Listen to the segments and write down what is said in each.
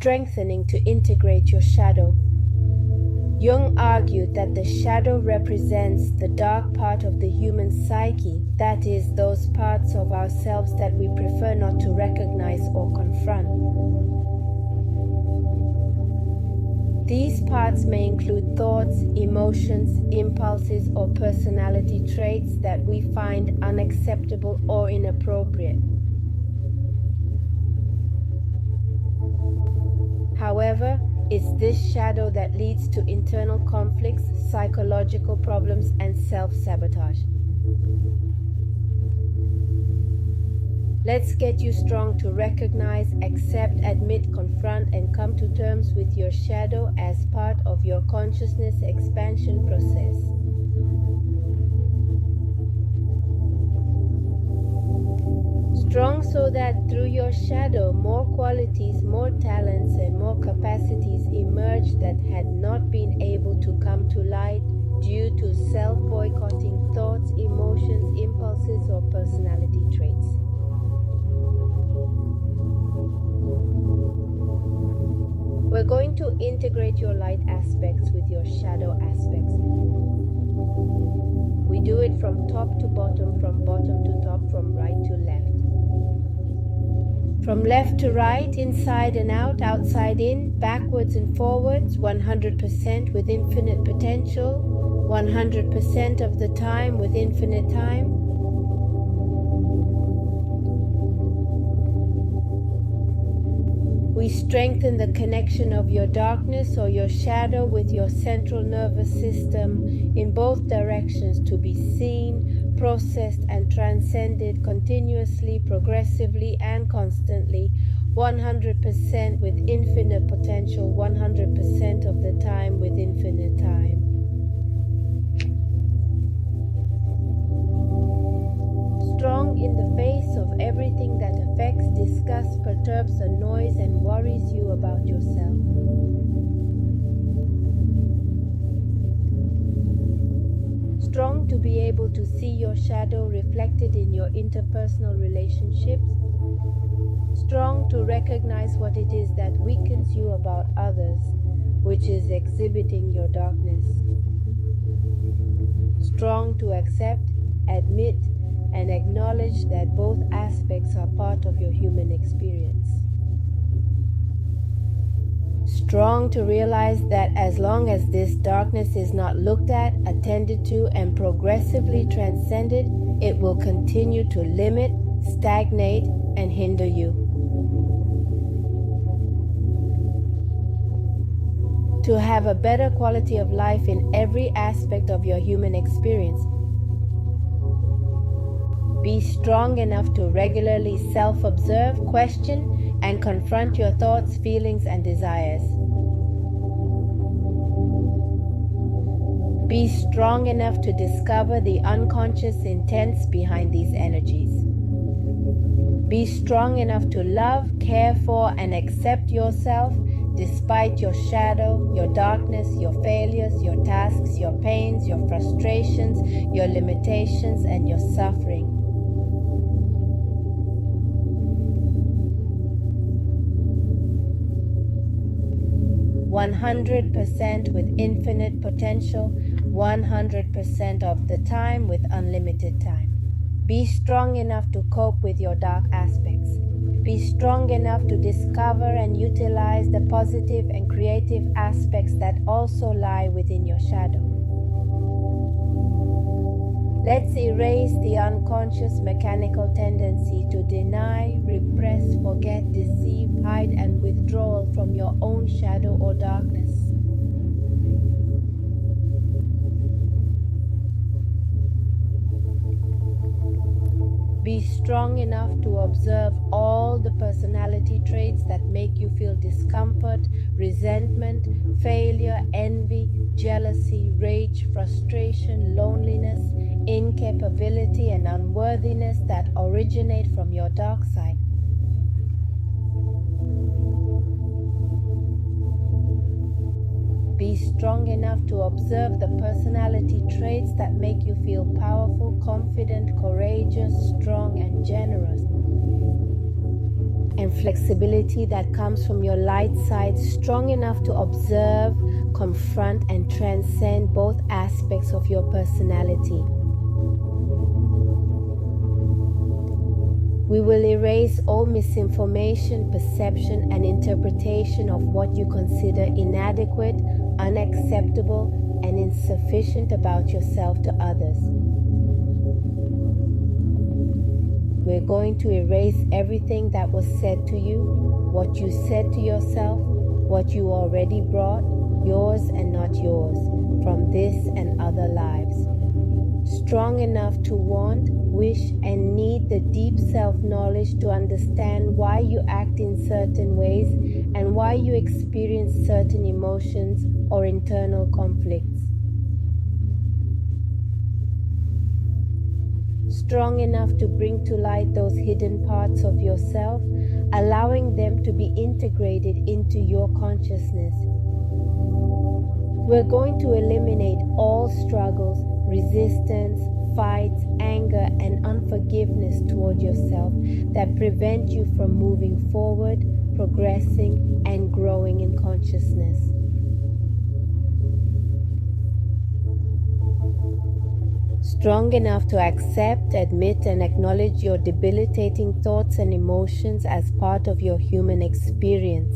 strengthening to integrate your shadow. Jung argued that the shadow represents the dark part of the human psyche, that is, those parts of ourselves that we prefer not to recognize or confront. These parts may include thoughts, emotions, impulses, or personality traits that we find unacceptable or inappropriate. However, it's this shadow that leads to internal conflicts, psychological problems, and self-sabotage. Let's get you strong to recognize, accept, admit, confront, and come to terms with your shadow as part of your consciousness expansion process. Strong so that through your shadow, more qualities, more talents, and more capacities emerge that had not been able to come to light due to self-boycotting thoughts, emotions, impulses, or personality traits. We're going to integrate your light aspects with your shadow aspects. We do it from top to bottom, from bottom to top, from right to left. From left to right, inside and out, outside in, backwards and forwards, 100% with infinite potential, 100% of the time with infinite time. We strengthen the connection of your darkness or your shadow with your central nervous system in both directions to be seen, processed, and transcended continuously, progressively, and constantly, 100% with infinite potential, 100% of the time with infinite time. Strong in the face of everything that affects, disgusts, perturbs, annoys, and worries you about yourself. Strong to be able to see your shadow reflected in your interpersonal relationships. Strong to recognize what it is that weakens you about others, which is exhibiting your darkness. Strong to accept, admit, and acknowledge that both aspects are part of your human experience. Strong to realize that as long as this darkness is not looked at, attended to, and progressively transcended, it will continue to limit, stagnate, and hinder you. To have a better quality of life in every aspect of your human experience, be strong enough to regularly self-observe, question, and confront your thoughts, feelings, and desires. Be strong enough to discover the unconscious intents behind these energies. Be strong enough to love, care for, and accept yourself despite your shadow, your darkness, your failures, your tasks, your pains, your frustrations, your limitations, and your suffering. 100% with infinite potential, 100% of the time with unlimited time. Be strong enough to cope with your dark aspects. Be strong enough to discover and utilize the positive and creative aspects that also lie within your shadow. Let's erase the unconscious mechanical tendency to deny, repress, forget, deceive, hide, and withdrawal from your own shadow or darkness. Be strong enough to observe all the personality traits that make you feel discomfort, resentment, failure, envy, jealousy, rage, frustration, loneliness, incapability, and unworthiness that originate from your dark side. Be strong enough to observe the personality traits that make you feel powerful, confident, courageous, strong, and generous. and flexibility that comes from your light side, strong enough to observe, confront, and transcend both aspects of your personality. We will erase all misinformation, perception, and interpretation of what you consider inadequate, unacceptable, and insufficient about yourself to others. We're going to erase everything that was said to you, what you said to yourself, what you already brought, yours and not yours, from this and other lives. Strong enough to want, wish, and need the deep self-knowledge to understand why you act in certain ways and why you experience certain emotions or internal conflicts. Strong enough to bring to light those hidden parts of yourself, allowing them to be integrated into your consciousness. We're going to eliminate all struggles, resistance, fights, anger, and unforgiveness toward yourself that prevent you from moving forward, progressing, and growing in consciousness. Strong enough to accept, admit, and acknowledge your debilitating thoughts and emotions as part of your human experience.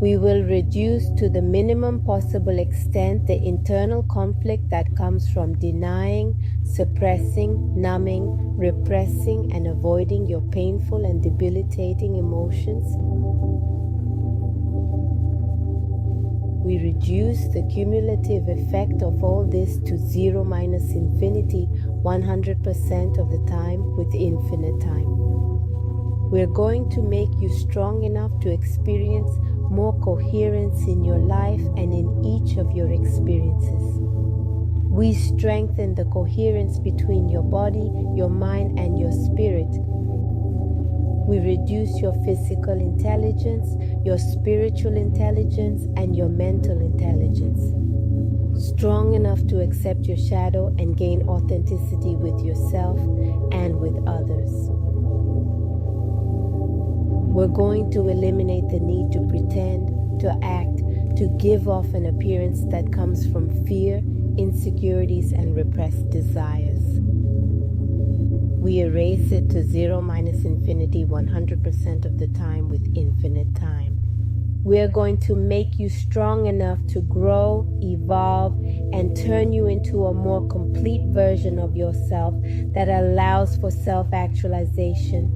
We will reduce to the minimum possible extent the internal conflict that comes from denying, suppressing, numbing, repressing, and avoiding your painful and debilitating emotions. We reduce the cumulative effect of all this to 0 minus infinity 100% of the time with infinite time. We're going to make you strong enough to experience more coherence in your life and in each of your experiences. We strengthen the coherence between your body, your mind, and your spirit. We reduce your physical intelligence, your spiritual intelligence, and your mental intelligence. Strong enough to accept your shadow and gain authenticity with yourself and with others. We're going to eliminate the need to pretend, to act, to give off an appearance that comes from fear, insecurities, and repressed desires. We erase it to 0 minus infinity 100% of the time with infinite time. We're going to make you strong enough to grow, evolve, and turn you into a more complete version of yourself that allows for self-actualization.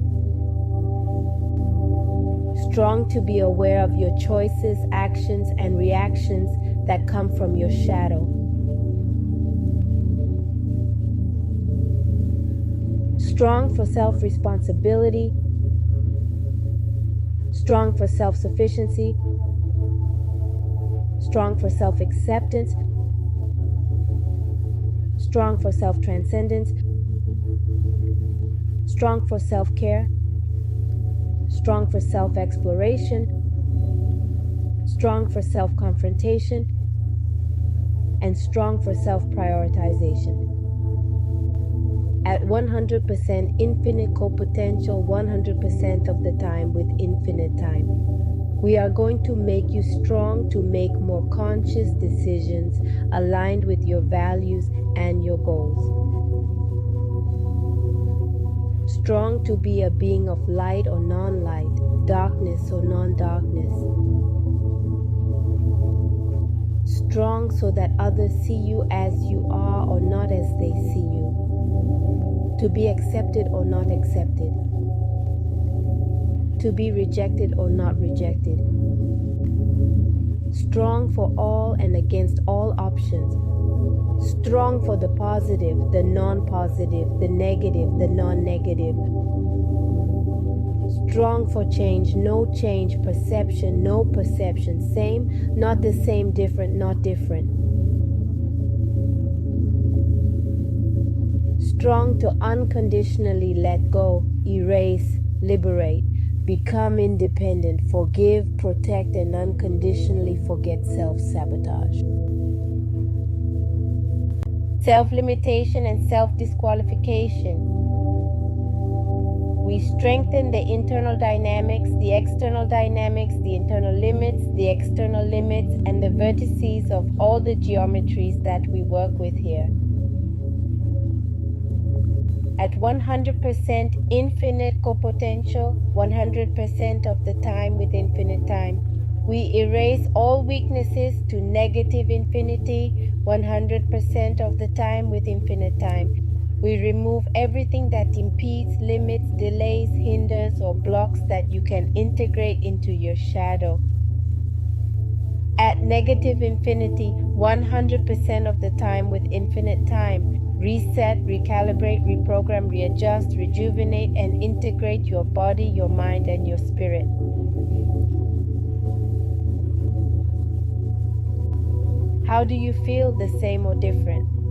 Strong to be aware of your choices, actions, and reactions that come from your shadow. Strong for self-responsibility, strong for self-sufficiency, strong for self-acceptance, strong for self-transcendence, strong for self-care, strong for self-exploration, strong for self-confrontation, and strong for self-prioritization. At 100% infinite co-potential 100% of the time with infinite time. We are going to make you strong to make more conscious decisions aligned with your values and your goals. Strong to be a being of light or non-light, darkness or non-darkness. Strong so that others see you as you are or not as they see you. To be accepted or not accepted. To be rejected or not rejected. Strong for all and against all options. Strong for the positive, the non-positive, the negative, the non-negative. Strong for change, no change, perception, no perception, same, not the same, different, not different. Strong to unconditionally let go, erase, liberate, become independent, forgive, protect, and unconditionally forget self-sabotage. Self-limitation and self-disqualification. We strengthen the internal dynamics, the external dynamics, the internal limits, the external limits, and the vertices of all the geometries that we work with here. At 100% infinite copotential, 100% of the time with infinite time, we erase all weaknesses to negative infinity, 100% of the time with infinite time. We remove everything that impedes, limits, delays, hinders, or blocks that you can integrate into your shadow. At negative infinity, 100% of the time with infinite time, reset, recalibrate, reprogram, readjust, rejuvenate, and integrate your body, your mind, and your spirit. How do you feel, the same or different?